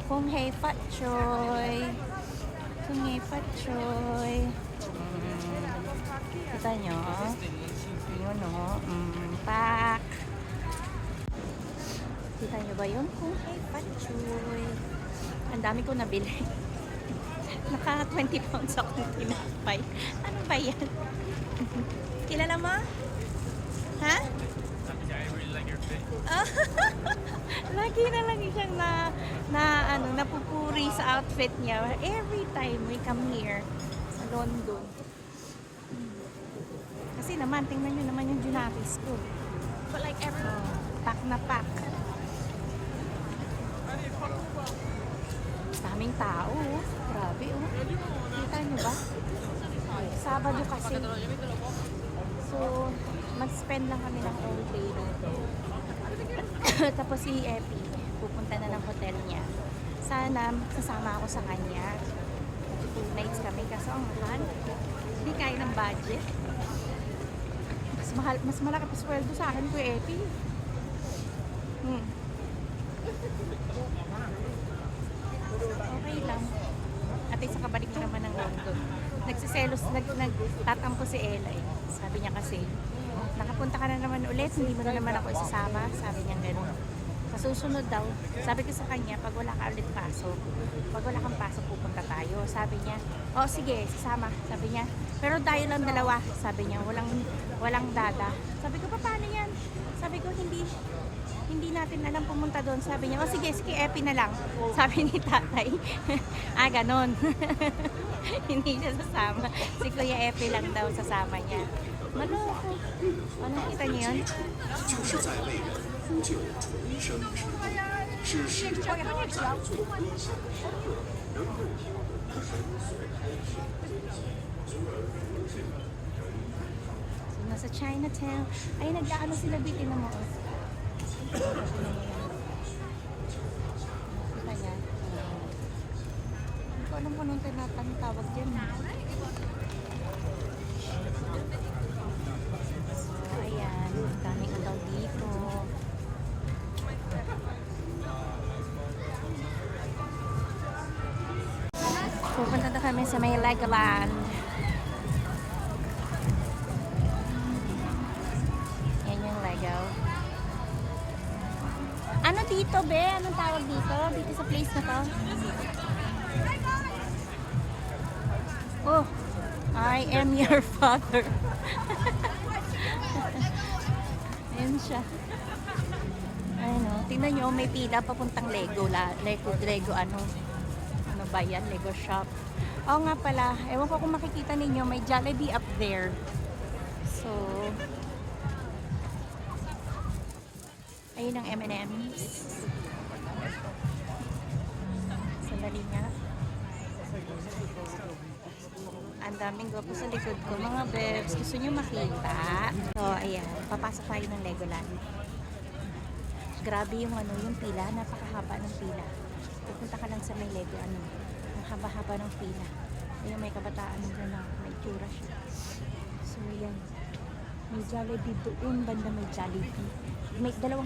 Kung Hei Fat Choy. Kung Hei Fat Choy. Kita nyo? Yun o. Pak. Kita nyo ba yun? Kung Hei Fat Choy. Ang dami ko nabili. Naka 20 pounds ako ng tinapay. Ano ba yan? Kilala mo? Ha? Lagi na lang siyang napupuri sa outfit niya. Every time we come here sa London. Kasi naman, tingnan nyo naman yung Junakis ko. But like everyone. Pack na pack. Daming tao. Grabe oh. Kita nyo ba? Sabado kasi. So, mag-spend lang kami ng all day dito. Tapos si Epi, pupunta na ng hotel niya. Sana sasama ako sa kanya. 2 nights kami kasi ang mahal. Hindi kaya ng budget. Mas malaki pa sweldo sa akin ko Epi. Okay lang. At isa kabalik na naman ng London. Nagsiselos, nagtatampo si Ella eh. Sabi niya kasi, nakapunta ka na naman ulit, hindi mo na naman ako isasama. Sabi niya gano'n. Sa susunod daw, sabi ko sa kanya, pag wala ka ulit pasok, pag wala kang pasok, pupunta tayo. Sabi niya, oh sige, sasama. Sabi niya, pero tayo lang dalawa. Sabi niya, walang dada. Sabi ko, paano yan? Sabi ko, hindi natin alam pumunta doon. Sabi niya, oh sige, Epi na lang. Sabi ni tatay. Ganon. Hindi siya sasama. Si Kuya Epi lang daw sasama niya. Maloko. Ano kita niyo yun? So, nasa Chinatown. Ay, nag-aano sila bitin na mo. Kita niya. Hindi ko alam kung anong tawag dyan. So, ayan. Daming ulaw dito. Pupunta na kami sa may Legoland. Yan yung Lego. Ano dito, be? Anong tawag dito? Dito sa place na to? Oh, I am your father. Ayan siya. Ayun o. Tingnan nyo, may pila papuntang Lego ano ba yan? Lego shop. Oo nga pala. Ewan ko kung makikita ninyo, may Jollibee up there. So, ayun ang M&M's. Sandali nga. Ang daming gwapo sa likod ko. Mga bebs, gusto nyo makita? So, ayan. Papasok tayo ng Legoland. Grabe yung yung pila. Napakahaba ng pila. Pupunta ka lang sa may Lego, ang haba-haba ng pila. Ayun, may kabataan dyan na may tsura siya. So, ayan. May Jollibee doon. Banda may Jollibee. May dalawang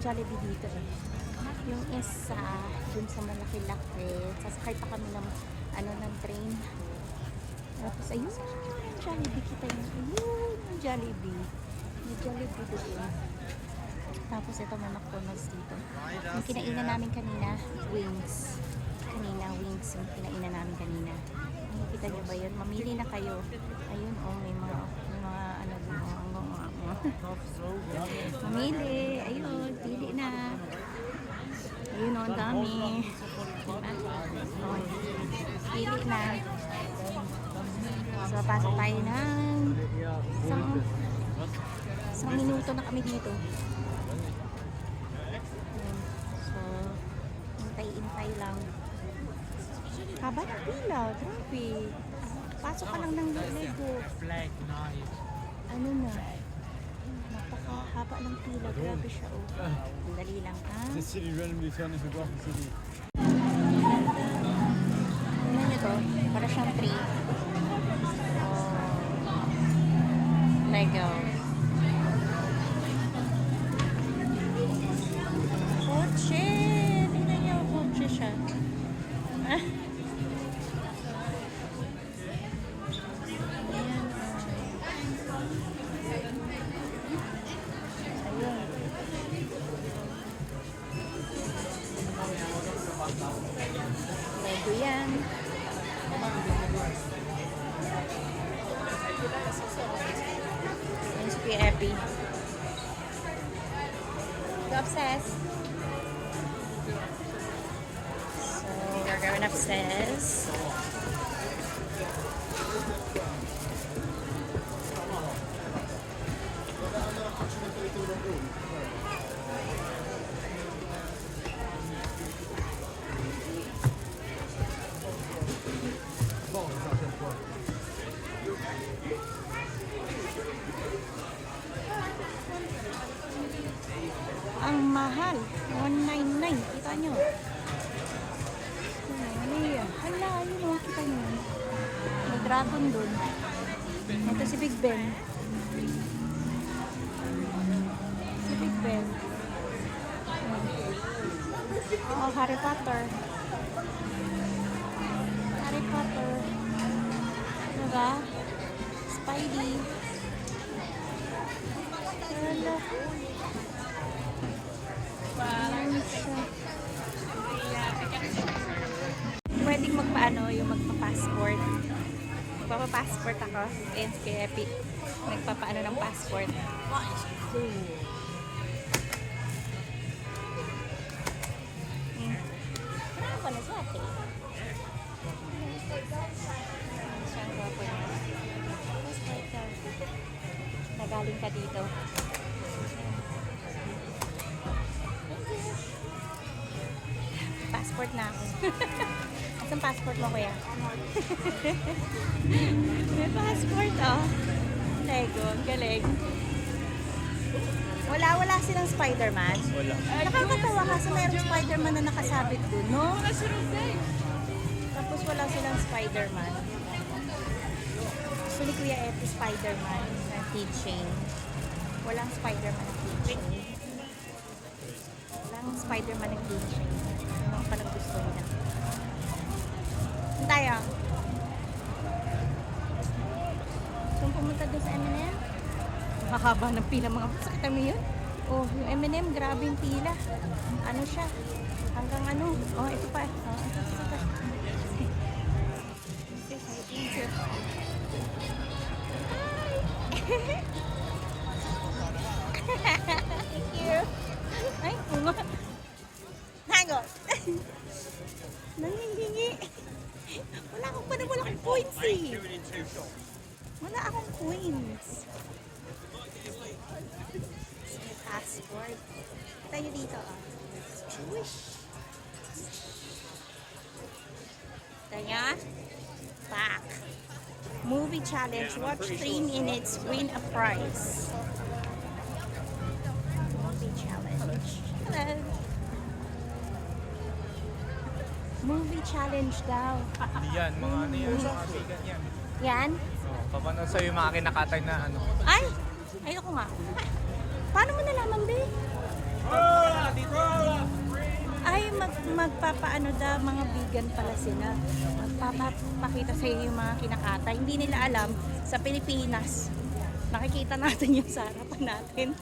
Jollibee dito eh. Yung isa, dun sa malaki-laki. Sasakay pa kami ng, ng train. Tapos, ayun, yung Jollibee kita yun. Ayun, yung Jollibee. May Jollibee doon. Tapos, ito may McDonald's dito. Yung kinainan namin kanina, wings. Wings yung kinainan namin kanina. Nakikita niyo ba yun? Mamili na kayo. Ayun, may mga mamili. Ayun, pili na. Ayun, ang dami. Pili na. So, pasok tayo ng isang minuto na kami dito. So, hintay lang. Haba ng pila, grabe. Pasok ka lang ng Lego. Ano na? Napakahaba ng pila, grabe siya. Dali lang ha. Ano nyo to? Para siyang tree. Lego. Kotse! Tingnan niyo, kotse siya. Lego yan. Yan si Kuya Epi. Go upstairs. So, we're going upstairs. Ang mahal. 199. Kita nyo. Ano yan? Hala, yun o. Kita nyo. May dragon dun. Ito si Big Ben. Si Big Ben. Oh, Harry Potter. Harry Potter. Diba? Spidey. Hala. Pwedeng magpaano yung magpa-passport. Magpapa-passport ako. Ayan si Epi. Nagpapaano ng passport. Marami pa na siya ate. Siyang gwapo niya. Passport ka. Nagaling ka dito. Passport na ako. Asang passport mo, kuya? May passport, oh. Lego, galing. Wala silang Spider-Man. Wala. Nakakatawa kasi mayroong Spider-Man na nakasabit dun, no? Tapos wala silang Spider-Man. Gusto ni Kuya Epi Spider-Man na keychain. Walang Spider-Man na keychain. Walang Spider-Man na keychain. Ano pa nang gusto niya? Saan tayo? Saan pumunta doon sa M&M? Mahaba ng pila mga sakit mo yun? Oh, yung M&M, grabe yung pila. Ano siya? Hanggang ano? Oh, ito pa. Oh, ito pa. Thank you. Thank you. Ay, ungo. Hango. Nangingingi. Wala akong coins eh. Wala akong coins. Passport. Tayo dito ah. Swish. Tayo. Back. Movie challenge. Watch 3 minutes. Win a prize. Movie challenge. Hello. Movie challenge daw. Yan, mga ano yan, mga vegan yan. Yan? Oh, papanood sa'yo yung mga kinakatay na ano. Ay! Ayoko nga. Paano mo nalaman, be? Ay, magpapaano daw, mga vegan pala sila. Magpapakita sa iyo yung mga kinakatay. Hindi nila alam, sa Pilipinas, nakikita natin yung sa harapan natin.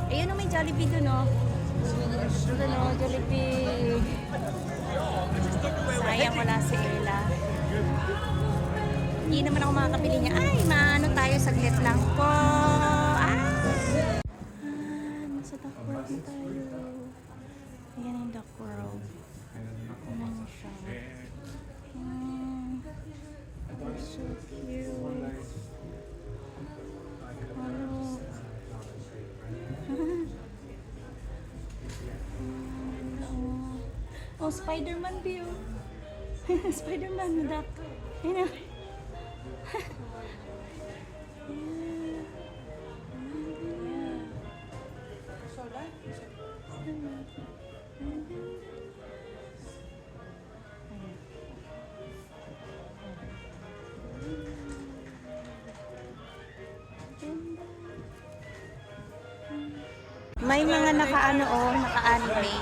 Ayun o, may Jollibee dun o. Doon o, Jollibee. Sayang wala si Ella. Hindi naman ako makakabili niya. Ay, maano tayo, saglit lang po. Nasa Duck World na tayo. Ayan ang Duck World. Ayan siya. So cute. Oh, Spider-Man view. Spider-Man na duck. Ayan na. May mga naka-ano naka-anime.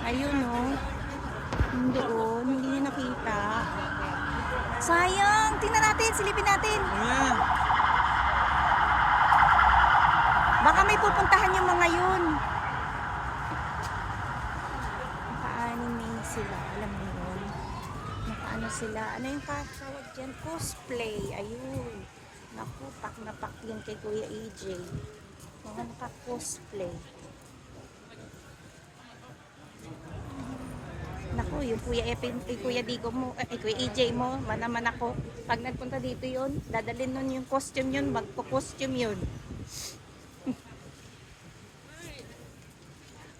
Ayun oh. Doon, hindi niya nakita. Sayang! Tingnan natin, silipin natin. Ayan. Baka may pupuntahan yung mga yun. Naka-anime sila, alam mo yun. Naka-ano sila, ano yung tawag dyan? Cosplay, ayun. Naku, pak na pak yun kay Kuya AJ. Mga naka-cosplay. Naku, yung Kuya Kuya Digo mo, Kuya AJ mo, manaman ako. Pag nagpunta dito yun, dadalhin nun yung costume yun, magpo-costume yun.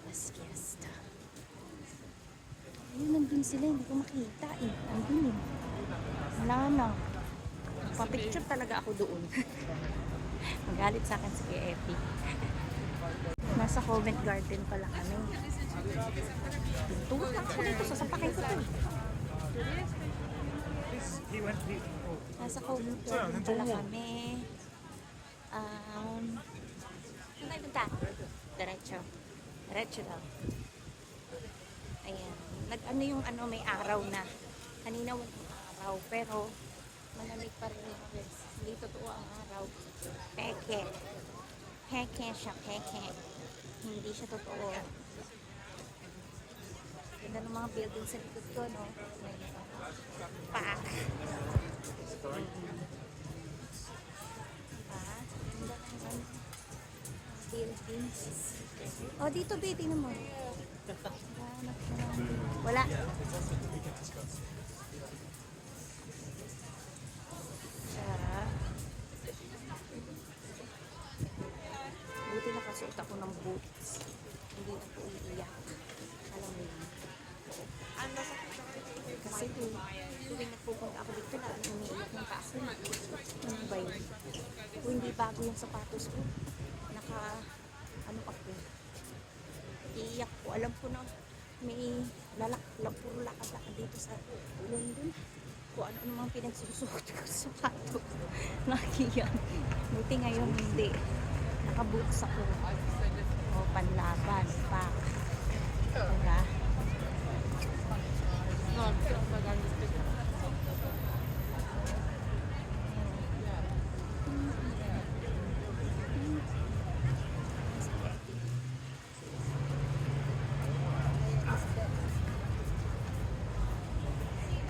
Las Fiesta. Ayun, nandun sila, hindi ko makita eh. Nandun eh. Wala na. Papicture talaga ako doon. Magalit sa akin si Kuya Epi. Nasa Covent Garden pala kami. Tungkol lang ako dito, sasapakin ko to. Nasa Covent Garden pala kami. Saan tayo punta? Diretso. Diretso daw. Ayan. Nag-ano yung ano, may araw na. Kanina walang araw, pero malamig pa rin yung place. Hindi totoo ang araw. Peke. Peke siya, peke. Hindi siya totoo. Ganda ng mga building sa likod ko, no? Paak. Ganda ng ano, buildings. Oh, dito, be, tingnan mo. Wala. Buti nakasuot ako ng boots. Hindi ako iiyak. Alam mo yun. Kasi tuwing nagpupunta ako dito na umiiyak ng pa ako. Ano ba yun? Kung hindi bago yung sapatos ko, ano ako. Iiyak ko. Alam ko na may puro lakad-lakad dito sa London. Kung ano mga pinagsusuot ko sa sapatos. Nakiyan. Buti ngayon hindi. Nakaboots ako. O, panlaban. Pak. Diba?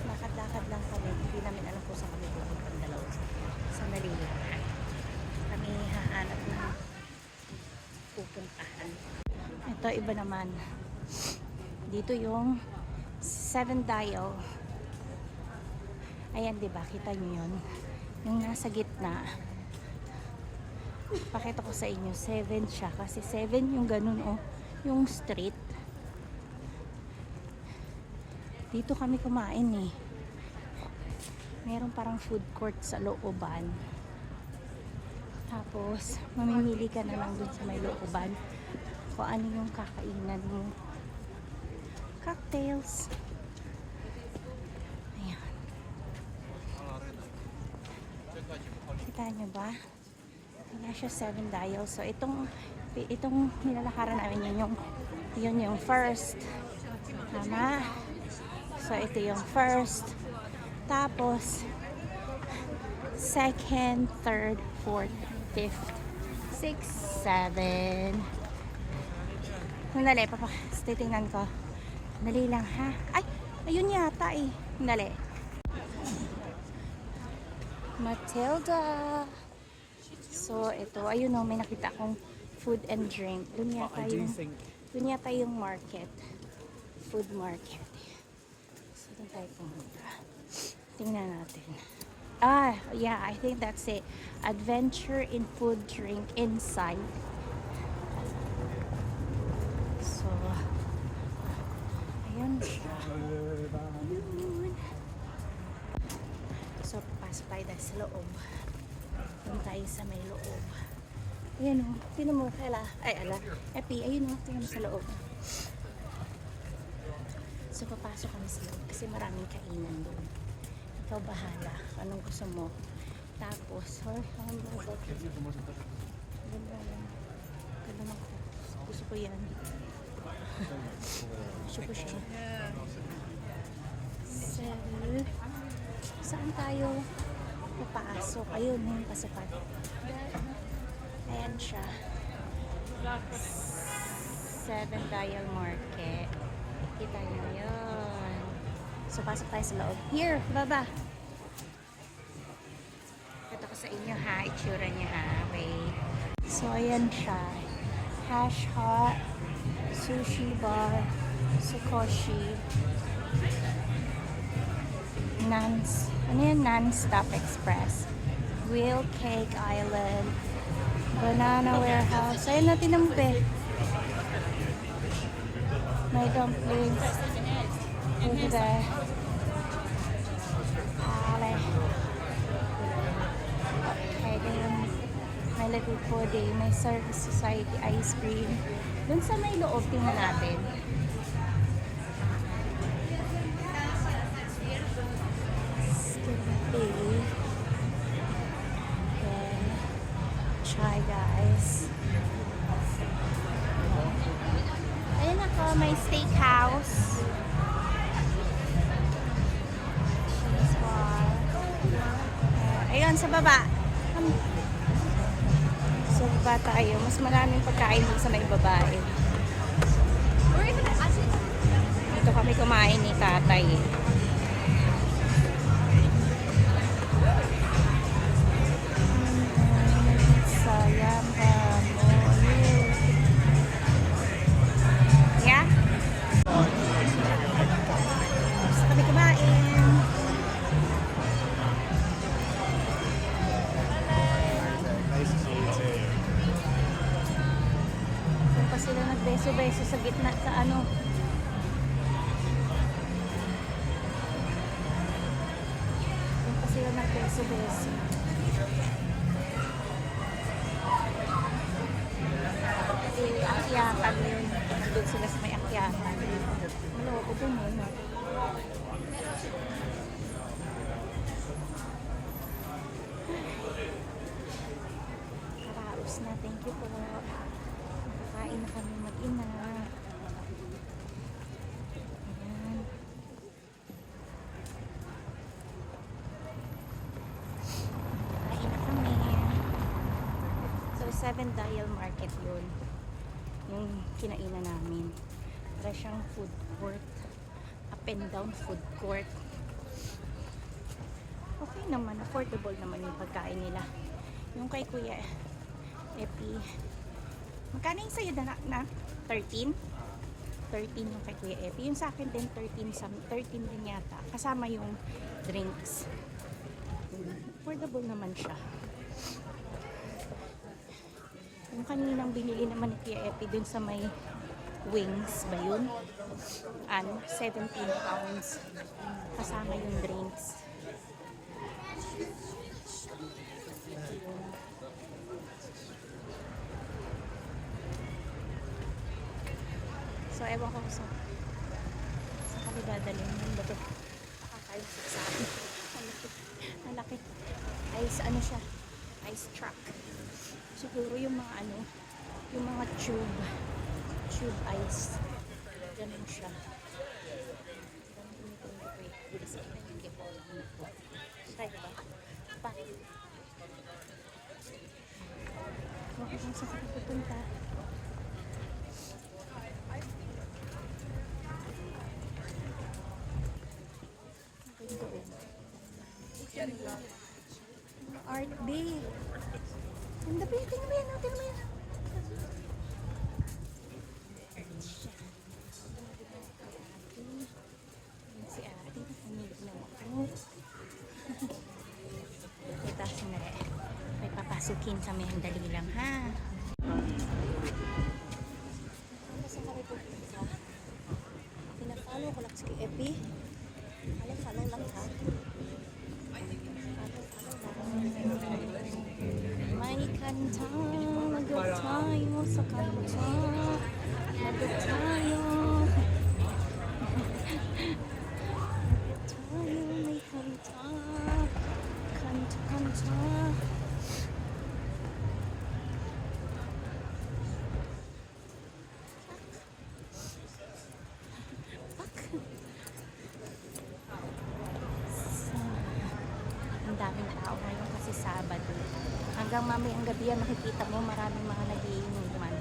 Lakad-lakad lang kami. Hindi namin alam kung saan kami pupunta ang dalawa. Sandali lang. Kami hahanap na pupuntahan. Ito iba naman. Dito yung 7 dial. Ayan, diba? Kita nyo yun? Yung nasa gitna. Pakita ko sa inyo. 7 siya. Kasi 7 yung ganun, oh. Yung street. Dito kami kumain, eh. Meron parang food court sa looban. Tapos, mamimili ka na lang dun sa may looban kung ano yung kakainan mo. Cocktails. Ayan. Kita nyo ba? Wala siya 7 dial. So, itong nilalakaran namin yun yung first. Tama? So, ito yung first. Tapos, second, third, fourth, fifth, sixth, 7. Dali, titingnan ko. Dali lang, ha? Ay, ayun yata eh. Dali. Matilda. So, ito, ayun o, may nakita akong food and drink. Doon yata yung market. Food market. So, doon tayo pumunta. Tingnan natin. Ah, yeah, I think that's it. Adventure in food drink inside. So, ayun siya. Ayun. So, papasok tayo dahil sa loob. Doon tayo sa may loob. Ayan o, tinan mo, Epi, ayun o, tinan mo sa loob. So, papasok kami sa loob kasi maraming kainan doon. Ikaw bahala. Anong gusto mo? Tapos, ganda ng gusto ko yan. Siya po siya. So, saan tayo papasok? Ayun, yung pasukan. Ayan siya. 7 Dial Market. Kita niyo yun. So, pasok tayo sa loob. Here, baba. Ito ko sa inyo ha, itsura niya ha. Wait. So, ayan siya. Hash hot, sushi bar, sukoshi, Nans. Ano yan? Non-Stop Express. Wheel Cake Island. Banana Warehouse. Ayun natin ang be. May dumplings. Over there. Ale. Okay, then may little pudding. May Service Society ice cream. Dun sa may loob, tingnan natin. Skippy. Then, chai guys. Ayun ako, may steakhouse. Cheese bar. Ayun, sa baba. Sa baba tayo. Mas maraming pagkain dito sa may babae. Dito kami kumain ni tatay. Sayang ka mo. Yeah? Gusto kami kumain. Doon pa sila nagbeso-beso sa gitna sa ano. Doon pa sila nagbeso-beso. Akyatan yun. Doon sila sa may akyatan. Maloko dun yun. Karaos na. Thank you po. Nakakain na kami mag-ina. Ayan. Kain na kami. So, 7 Dial Market yun. Yung kinainan namin. Para siyang food court. Up and down food court. Okay naman. Affordable naman yung pagkain nila. Yung kay Kuya Epi. Magkano yung sa'yo na? 13? 13 yung kay Kuya Epi. Yung sa akin din 13 din yata. Kasama yung drinks. Affordable naman siya. Yung kaninang binili naman ni Kuya Epi dun sa may wings ba yun? 17 pounds. Kasama yung drinks. So, ewan ko sa kami dadalhin yung bato. Nakakalusok sa akin. Ang laki. Ice, ano siya? Ice truck. Siguro yung mga ano, yung mga tube ice. Ganun siya. Tayo ba? Pa. Okay, kung saan ka pupunta. Art B. Ang dabi, tingnan mo yan, tingnan mo yan. Si ate, namilig na ako. Kita sinare. May papasukin kami, ang dali lang ha. Saan kami pupunta? Pinapalo ko lang si Epi. Follow lang ha. May kanta, lagot tayo sa kanta. Lagot tayo. May kanta. Kanta. Hanggang mamayang gabi yan, makikita mo maraming mga nagiinuman.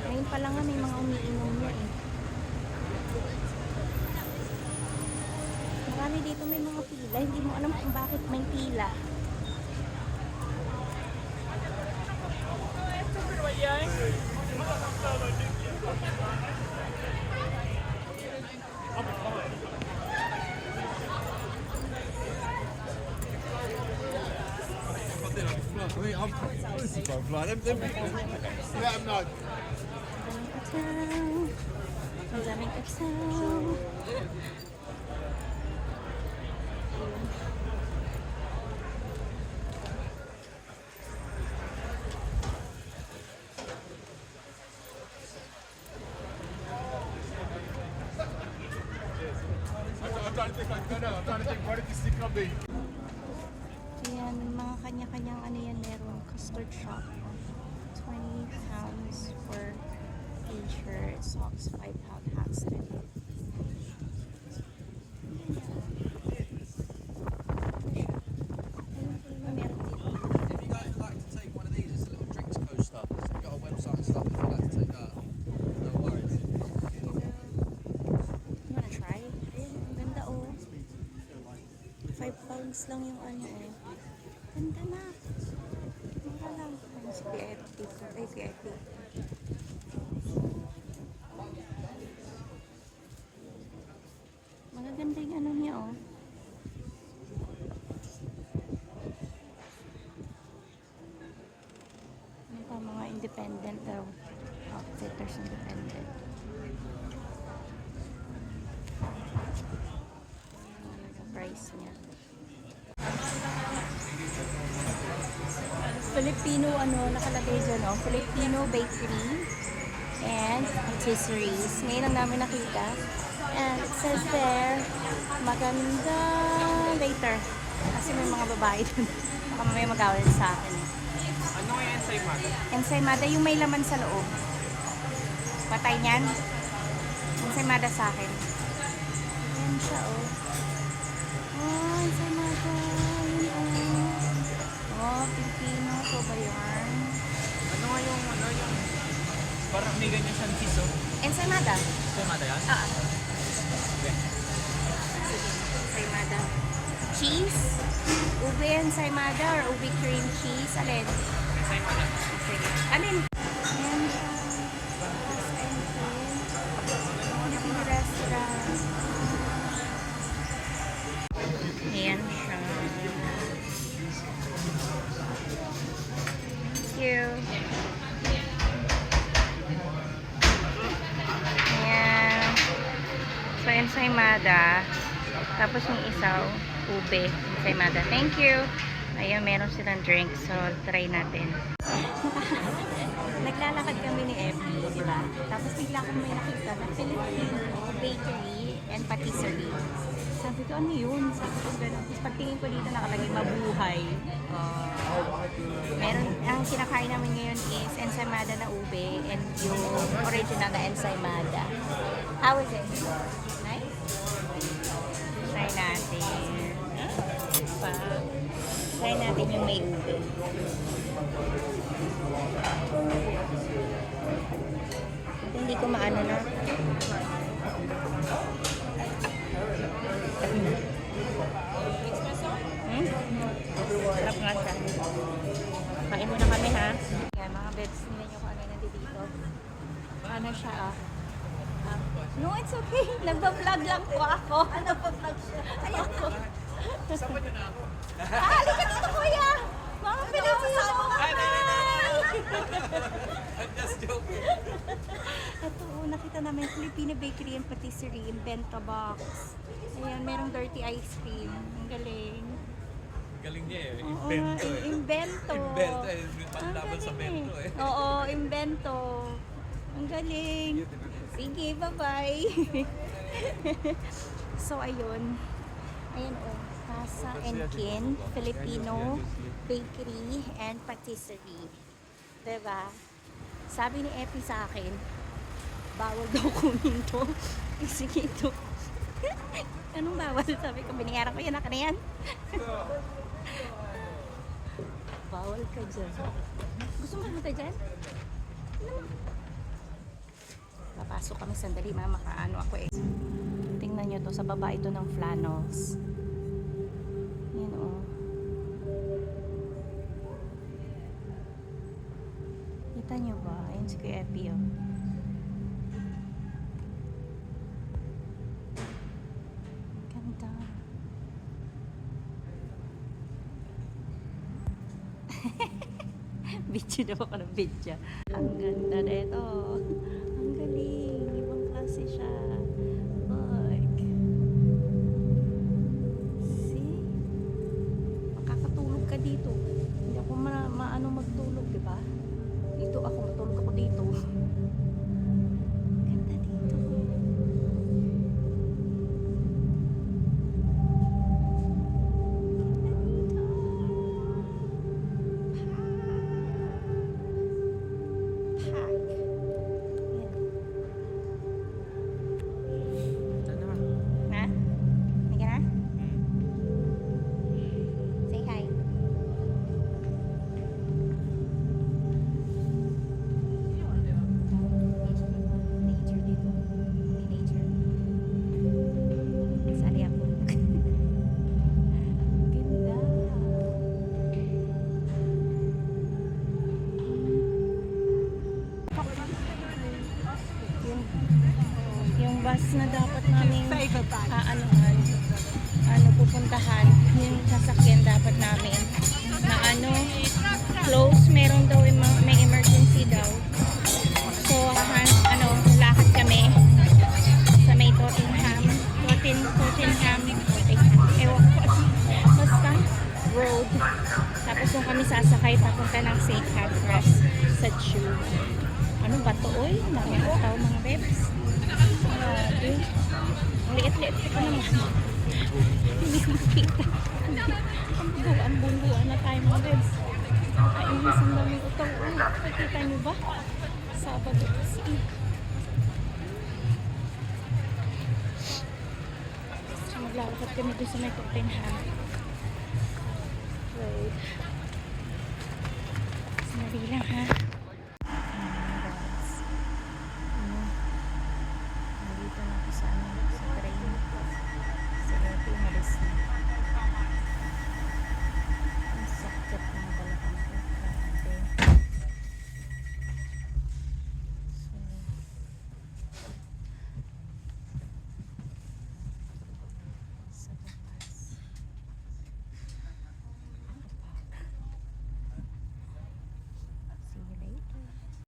Ngayon pa lang nga may mga umiinom niya eh. Marami dito may mga pila. Hindi mo alam kung bakit may pila. Ang daming katsaw. Ayan, mga kanya-kanyang ano yan meron. Custard shop. 20 pounds for t-shirt, socks, 5 pound hats. If you guys would like to take one of these, it's a little drinks coaster. It's got a website and stuff if you'd like to take that. No worries. You wanna try? Ayun, ang ganda oh. 5 pounds lang yung ano eh. Ganda na. Mura lang. Ano si PFP ko? Ay, PFP. Magaganda yung ano niya oh. Ano pa mga independent daw. Outfitters independent. Ano yung price niya? Filipino ano nakalagay dyan oh. Filipino bakery and patisseries. Ngayon lang namin nakita. And it says there, maganda later. Kasi may mga babae dun. Baka may mag-awal sa akin eh. Ano nga yung ensaymada? Ensaymada, yung may laman sa loob. Patay niyan. Ensaymada sa akin. Ayan siya, oh. Oh, ensaymada. Yun, oh. Oh, Pilipino. Ito ba yan? Ano nga yung, parang may ganyan siyang cheese, oh. Ensaymada. Ensaymada yan? Ah. Okay. Sige, ensaymada. Cheese? Ube ensaymada or ube cream cheese? Alin? Ensaymada. Sige. Alin? Ayan siya. Last entry. Philippine restaurant. Ayan siya. Thank you. Ayan. So, ensaymada. Tapos yung isaw, ube, ensaymada. Thank you. Ayan, meron silang drink. So, try natin. Naglalakad kami ni Effie, di ba? Tapos bigla kong may nakita na Filipino bakery and patisserie. Sabi ko, ano yun? Sabi ko, gano'n. Tapos pagtingin ko dito nakalagay, mabuhay. Meron, ang kinakain namin ngayon is ensaymada na ube and yung original na ensaymada. How is it? Nice? Try natin. Pa. Try natin yung may ube. Hindi ko maano na. Sarap nga siya. Kain muna kami ha. Yan mga beds, nila nyo kung ano yung nandito. Ano siya ah. No, it's okay. Nagpa-vlog lang po ako. Nagpa-vlog siya. Ayoko. Halika dito kuya. Mga pinagsasabi mo. I'm just joking. Ito, nakita namin Filipino Bakery and Patisserie in Bento Box. Ayan, merong dirty ice cream. Ang galing. Galing niya eh. Oo, Invento eh. Invento. Invento eh. Ang Panlaban sa galing bento eh. Oo, invento. Ang galing. Sige, bye-bye. So, ayun. Ayun, oh. Casa Enkin, Filipino Bakery and Patisserie. Diba? Sabi ni Epi sa akin, bawal daw kunin to. Sige ito. Anong bawal? Sabi ko, binayaran ko yan. Naka na yan. Bawal ka dyan. Gusto mo pumunta dyan? Papasok kami sandali, mama. Makaano ako eh. Tingnan nyo to. Sa baba ito ng flannels. Yan o. Kita nyo ba? Ayun si Kuya Epi o. Ganda. Video daw ako ng video. Ang ganda na ito. Ang galing. Ibang klase siya. Look. See? Makakatulog ka dito. Hindi ako maano magtulog, di ba? Dito ako, matulog ako dito. Ganda dito. Yung bus na dapat namin pupuntahan, yung sasakyan dapat namin na close, meron daw may emergency daw. So lakad kami sa may Tottenham ewan ko, basta road. Tapos yung kami sasakay papunta ng St. Pancras sa tube. Ano ba to, oy? Dami ang tao, mga bebs. Grabe. Ang liit-liit ko pa naman. Hindi ko makita. Ang buluan na tayo, mga bebs. Ayun, isang dami ko ito. Uy, nakikita nyo ba? Sabado kasi. So, maglalakad kami doon sa may Tottenham Road. Sandali lang, ha?